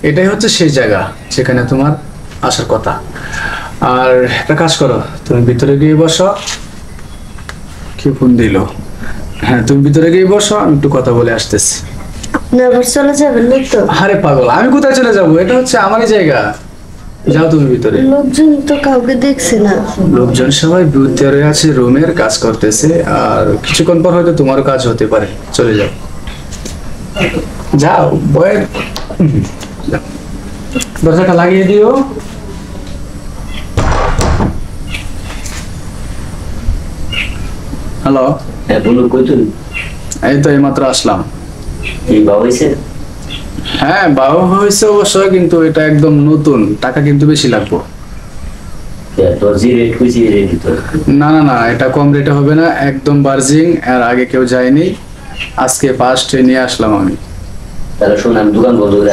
এটাই হচ্ছে সেই জায়গা যেখানে তোমার আসার কথা। আর একটা কাজ করো, তুমি ভিতরে গিয়ে বসো। কি ফোন দিল? হ্যাঁ, তুমি ভিতরে গিয়ে বসো, আমি একটু কথা বলে আসতেছি। আপনি আবার চলে যাবেন না তো? আরে পাগল, আমি কোথায় চলে যাব? এটা হচ্ছে আমারই জায়গা। যাও তুমি ভিতরে। লোকজন তো কাউকে দেখছে না। লোকজন সবাই ভিতরে আছে, রুমের কাজ করতেছে, আর কিছুক্ষণ পর হয়তো তোমারও কাজ হতে পারে। চলে যাও, যাও বয়ের। যাও। দরজাটা লাগিয়ে দিও। হ্যালো। হ্যাঁ বলুন, কই তুমি? এই তো এইমাত্র আসলাম। কি বাবা হয়েছে? হ্যাঁ, বাবা হয়েছে অবশ্য, কিন্তু এটা একদম নতুন, টাকা কিন্তু বেশি লাগবে। তোর যে রেট কইছি এই রেট তো। না না না, এটা কম রেটে হবে না, একদম বার্জিং, আর আগে কেউ যায়নি, আজকে ফার্স্ট নিয়ে আসলাম আমি। তাহলে শোন, আমি দোকান বন্ধ করে